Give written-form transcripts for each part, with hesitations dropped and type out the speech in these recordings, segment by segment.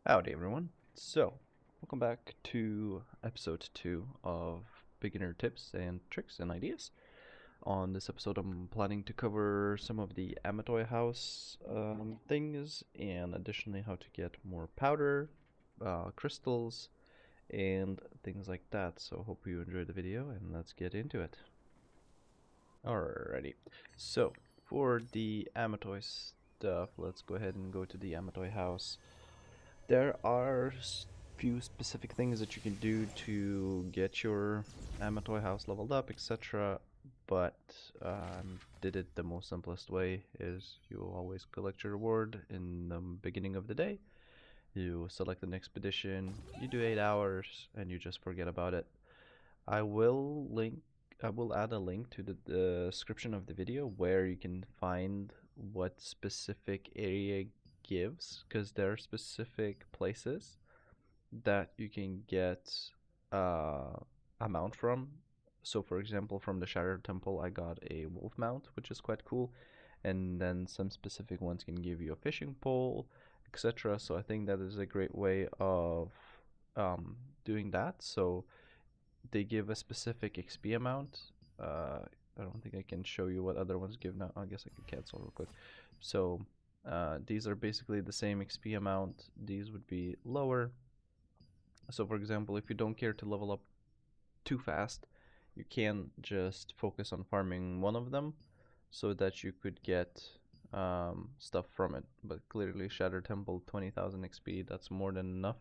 Howdy, everyone. So, welcome back to episode 2 of Beginner Tips and Tricks and Ideas. On this episode, I'm planning to cover some of the Amatoy House things and additionally how to get more powder, crystals, and things like that. So, hope you enjoyed the video and let's get into it. Alrighty. So, for the Amatoy stuff, let's go ahead and go to the Amatoy House. There are few specific things that you can do to get your Amatoy house leveled up, etc. But did it the most simplest way is you always collect your reward in the beginning of the day. You select an expedition, you do 8 hours, and you just forget about it. I will link I will add a link to the description of the video where you can find what specific area gives, because there are specific places that you can get uh, a mount from. So, for example, from the Shattered Temple, I got a wolf mount, which is quite cool, and then some specific ones can give you a fishing pole, etc. So, I think that is a great way of um, doing that. So, they give a specific XP amount. I don't think I can show you what other ones give now. I guess I can cancel real quick. So these are basically the same XP amount. These would be lower. So for example, if you don't care to level up too fast, you can just focus on farming one of them so that you could get stuff from it. But clearly Shattered Temple 20,000 XP, that's more than enough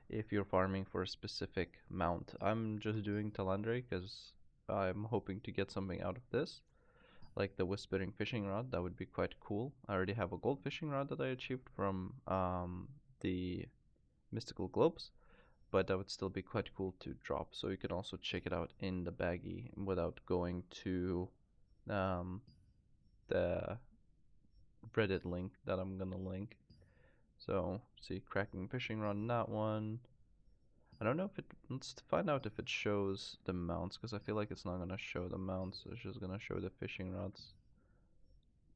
if you're farming for a specific mount. I'm just doing Talandre because I'm hoping to get something out of this, like the Whispering Fishing Rod. That would be quite cool. I already have a gold fishing rod that I achieved from the Mystical Globes, but that would still be quite cool to drop. So you can also check it out in the baggie without going to um, the Reddit link that I'm gonna link. So see, cracking fishing rod in that one. I don't know if it. Let's find out if it shows the mounts, because I feel like it's not gonna show the mounts. It's just gonna show the fishing rods.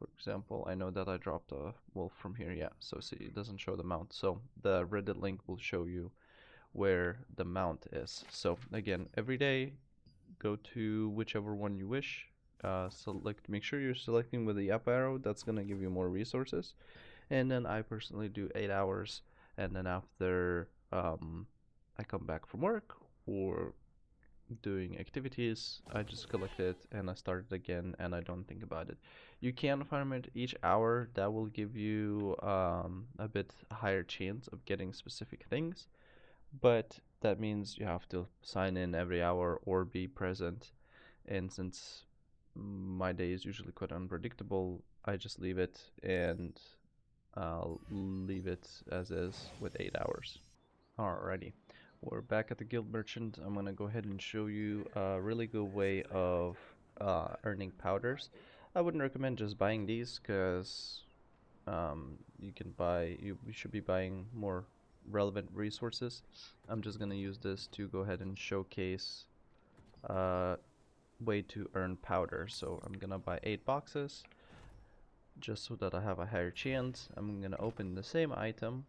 For example, I know that I dropped a wolf from here. Yeah, so see, it doesn't show the mount. So the Reddit link will show you where the mount is. So again, every day, go to whichever one you wish. Select. Make sure you're selecting with the up arrow. That's gonna give you more resources. And then I personally do 8 hours, and then after I come back from work or doing activities, I just collect it and I start it again and I don't think about it. You can farm it each hour. That will give you a bit higher chance of getting specific things, but that means you have to sign in every hour or be present. And since my day is usually quite unpredictable, I just leave it and I'll leave it as is with 8 hours. Alrighty, we're back at the guild merchant. I'm gonna go ahead and show you a really good way of earning powders. I wouldn't recommend just buying these because you can buy, you should be buying more relevant resources. I'm just gonna use this to go ahead and showcase a way to earn powder. So I'm gonna buy 8 boxes just so that I have a higher chance. I'm gonna open the same item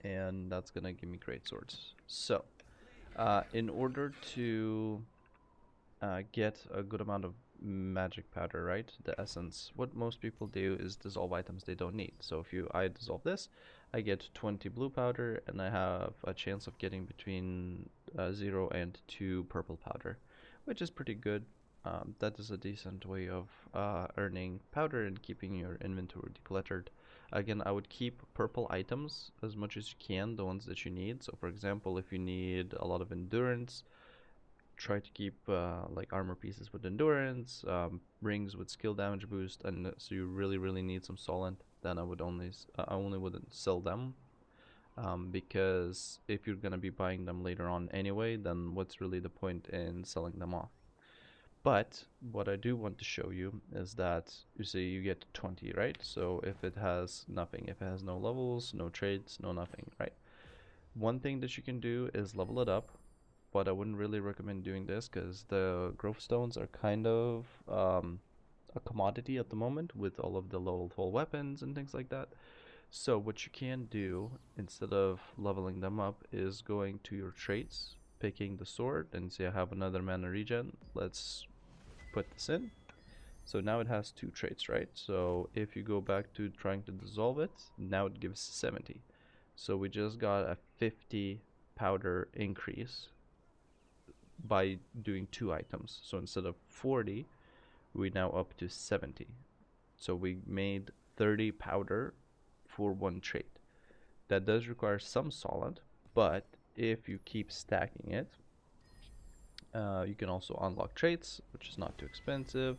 and that's gonna give me great swords. So, in order to get a good amount of magic powder, right, the essence, what most people do is dissolve items they don't need. So if I dissolve this, I get 20 blue powder, and I have a chance of getting between 0 and 2 purple powder, which is pretty good. That is a decent way of earning powder and keeping your inventory decluttered. Again, I would keep purple items as much as you can, the ones that you need. So for example, if you need a lot of endurance, try to keep like armor pieces with endurance, rings with skill damage boost, and so you really need some solent, then I only wouldn't sell them, because if you're gonna be buying them later on anyway, then what's really the point in selling them off? But what I do want to show you is that you see you get 20, right? So if it has nothing, if it has no levels, no trades, no nothing, right? One thing that you can do is level it up, but I wouldn't really recommend doing this because the growth stones are kind of a commodity at the moment with all of the level 12 weapons and things like that. So what you can do instead of leveling them up is going to your traits, picking the sword, and say I have another mana regen. Let's put this in. So now it has 2 traits, right? So if you go back to trying to dissolve it, now it gives 70. So we just got a 50 powder increase by doing 2 items. So instead of 40, we now up to 70. So we made 30 powder for 1 trait. That does require some solid, but if you keep stacking it, you can also unlock traits, which is not too expensive.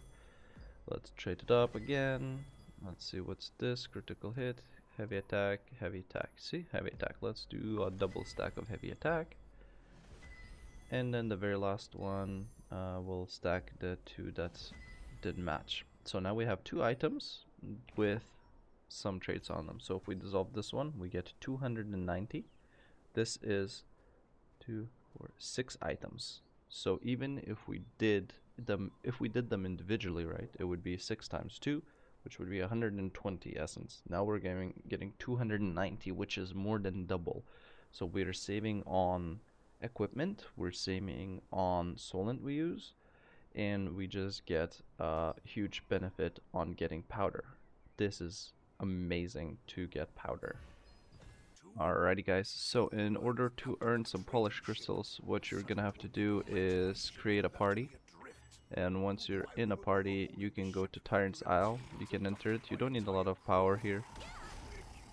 Let's trade it up again. Let's see, what's this? Critical hit, heavy attack, heavy attack. See, heavy attack. Let's do a double stack of heavy attack. And then the very last one, we'll stack the 2 that didn't match. So now we have 2 items with some traits on them. So if we dissolve this one, we get 290. This is 2, 4, 6 items. So even if we did them individually, right, it would be 6 times 2, which would be 120 essence. Now we're getting 290, which is more than double. So we're saving on equipment, we're saving on solent we use, and we just get a huge benefit on getting powder. This is amazing to get powder. Alrighty guys, so in order to earn some polished crystals, what you're gonna have to do is create a party. And once you're in a party, you can go to Tyrant's Isle. You can enter it. You don't need a lot of power here.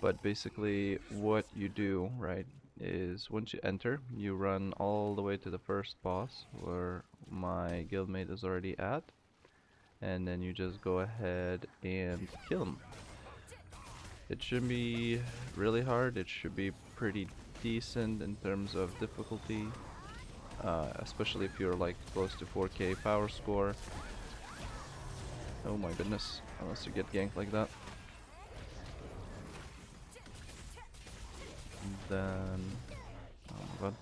But basically what you do, right, is once you enter, you run all the way to the first boss where my guildmate is already at. And then you just go ahead and kill him. It shouldn't be really hard, it should be pretty decent in terms of difficulty, especially if you're like close to 4k power score. Oh my goodness, unless you get ganked like that. And then, oh my god.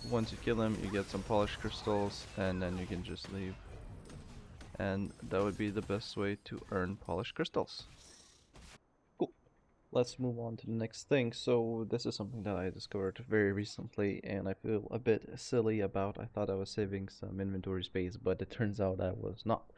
Once you kill him, you get some polished crystals, and then you can just leave. And that would be the best way to earn polished crystals. Cool. Let's move on to the next thing. So this is something that I discovered very recently and I feel a bit silly about. I thought I was saving some inventory space, but it turns out I was not.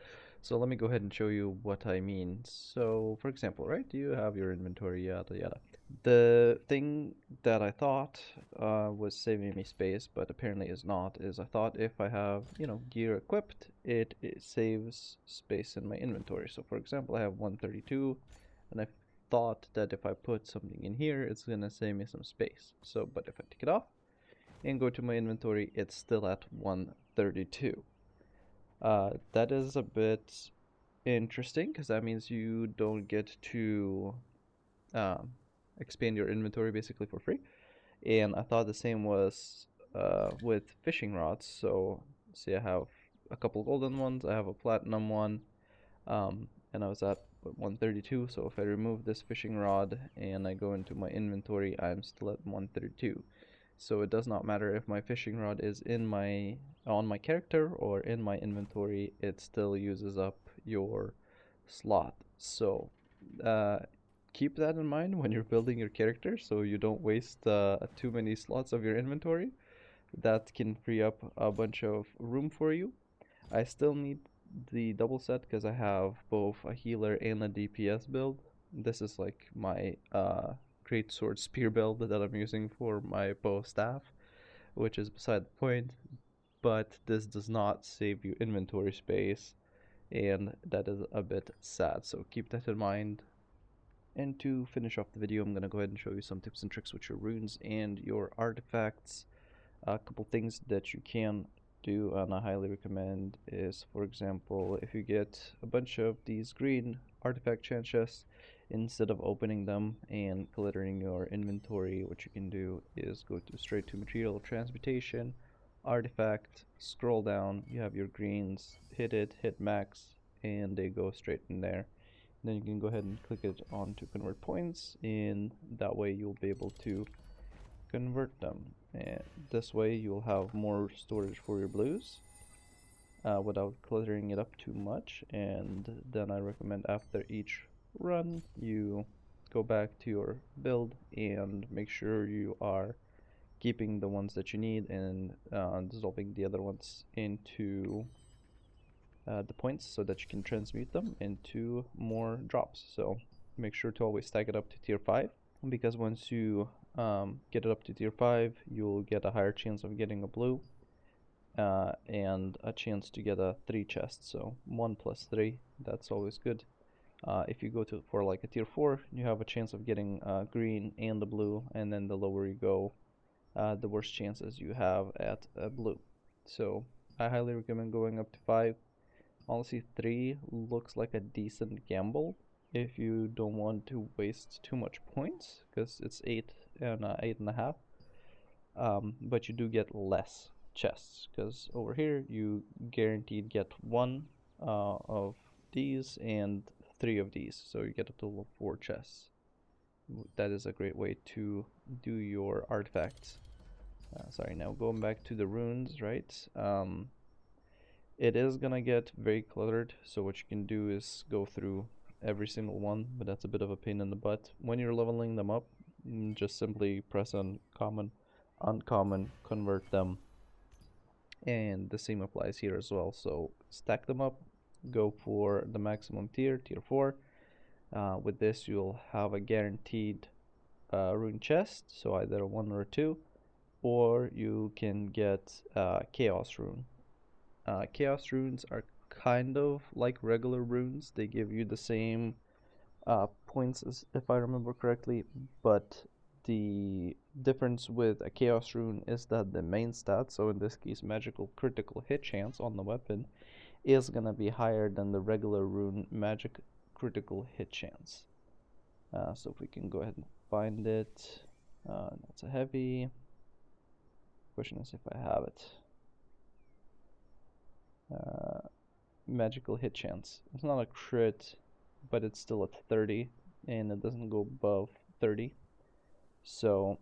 So let me go ahead and show you what I mean. So for example, right, you have your inventory, yada yada. The thing that I thought was saving me space, but apparently is not, is I thought if I have, you know, gear equipped, it saves space in my inventory. So for example, I have 132, and I thought that if I put something in here, it's gonna save me some space. So, but if I take it off and go to my inventory, it's still at 132. That is a bit interesting because that means you don't get to um, expand your inventory basically for free. And I thought the same was with fishing rods. So see, I have a couple golden ones, I have a platinum one, and I was at 132. So if I remove this fishing rod and I go into my inventory, I'm still at 132. So it does not matter if my fishing rod is in my on my character or in my inventory, it still uses up your slot. So keep that in mind when you're building your character so you don't waste too many slots of your inventory. That can free up a bunch of room for you. I still need the double set because I have both a healer and a DPS build. This is like my great sword spear build that I'm using for my bow staff, which is beside the point. But this does not save you inventory space, and that is a bit sad. So keep that in mind. And to finish off the video, I'm going to go ahead and show you some tips and tricks with your runes and your artifacts. A couple things that you can do and I highly recommend is, for example, if you get a bunch of these green artifact chant chests, instead of opening them and cluttering your inventory, what you can do is go to straight to material transmutation, artifact, scroll down, you have your greens, hit it, hit max, and they go straight in there. Then you can go ahead and click it on to convert points, and that way you'll be able to convert them. And this way you'll have more storage for your blues. without cluttering it up too much. And then I recommend after each run you go back to your build and make sure you are keeping the ones that you need and dissolving the other ones into the points so that you can transmute them into more drops. So make sure to always stack it up to tier 5, because once you get it up to tier 5, you'll get a higher chance of getting a blue and a chance to get a 3 chest. So 1 plus 3, that's always good. If you go to for like a tier 4, you have a chance of getting green and the blue, and then the lower you go, the worse chances you have at blue. So I highly recommend going up to 5. Honestly, 3 looks like a decent gamble if you don't want to waste too much points, because it's 8 and 8.5. But you do get less chests, because over here you guaranteed get 1 of these and 3 of these, so you get a total of 4 chests. That is a great way to do your artifacts. Sorry, now going back to the runes, right? It is gonna get very cluttered, so what you can do is go through every single one, but that's a bit of a pain in the butt. When you're leveling them up, just simply press on common, uncommon, convert them, and the same applies here as well. So stack them up, go for the maximum tier, tier 4. With this, you'll have a guaranteed rune chest, so either a 1 or a 2, or you can get chaos rune. Chaos runes are kind of like regular runes. They give you the same points as, if I remember correctly, but the difference with a chaos rune is that the main stat, so in this case magical critical hit chance on the weapon, is gonna be higher than the regular rune magic critical hit chance. So if we can go ahead and find it, that's a heavy. Question is if I have it. Magical hit chance. It's not a crit, but it's still at 30, and it doesn't go above 30. So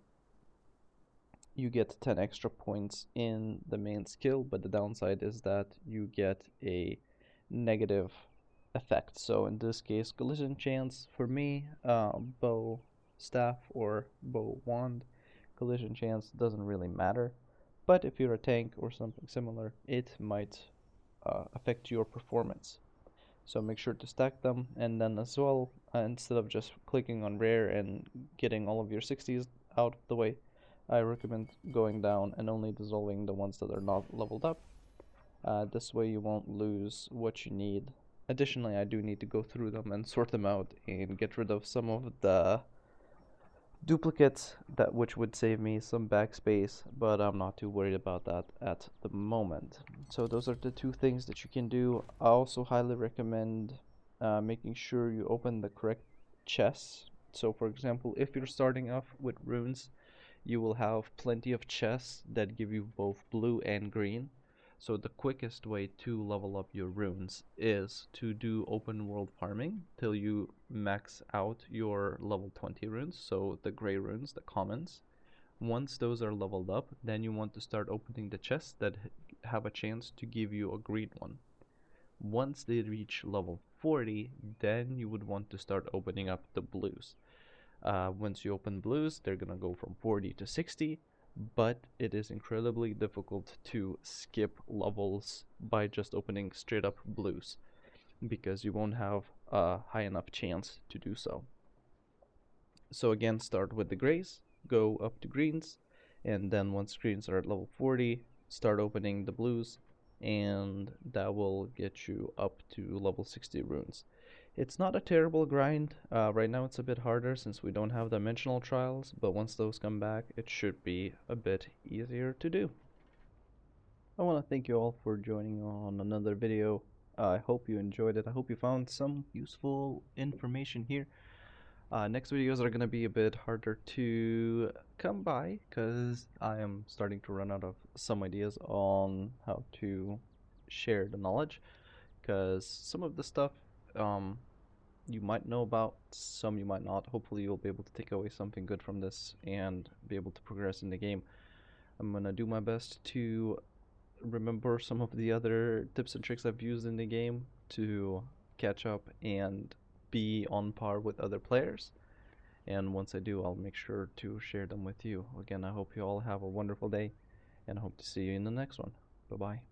you get 10 extra points in the main skill, but the downside is that you get a negative effect. So in this case, collision chance for me, bow staff or bow wand, collision chance doesn't really matter. But if you're a tank or something similar, it might affect your performance. So make sure to stack them, and then as well, instead of just clicking on rare and getting all of your 60s out of the way, I recommend going down and only dissolving the ones that are not leveled up. This way you won't lose what you need. Additionally, I do need to go through them and sort them out and get rid of some of the duplicates, that which would save me some backspace, but I'm not too worried about that at the moment. So those are the 2 things that you can do. I also highly recommend making sure you open the correct chests. So for example, if you're starting off with runes, you will have plenty of chests that give you both blue and green. So the quickest way to level up your runes is to do open world farming till you max out your level 20 runes, so the gray runes, the commons. Once those are leveled up, then you want to start opening the chests that have a chance to give you a green one. Once they reach level 40, then you would want to start opening up the blues. Once you open blues, they're gonna go from 40 to 60, but it is incredibly difficult to skip levels by just opening straight up blues, because you won't have a high enough chance to do so. So again, start with the grays, go up to greens, and then once greens are at level 40, start opening the blues, and that will get you up to level 60 runes. It's not a terrible grind. Right now it's a bit harder since we don't have dimensional trials, but once those come back, it should be a bit easier to do. I want to thank you all for joining on another video. I hope you enjoyed it. I hope you found some useful information here. Next videos are going to be a bit harder to come by because I am starting to run out of some ideas on how to share the knowledge, because some of the stuff you might know about, some you might not. Hopefully you'll be able to take away something good from this and be able to progress in the game. I'm gonna do my best to remember some of the other tips and tricks I've used in the game to catch up and be on par with other players. And once I do, I'll make sure to share them with you. Again, I hope you all have a wonderful day and I hope to see you in the next one. Bye bye.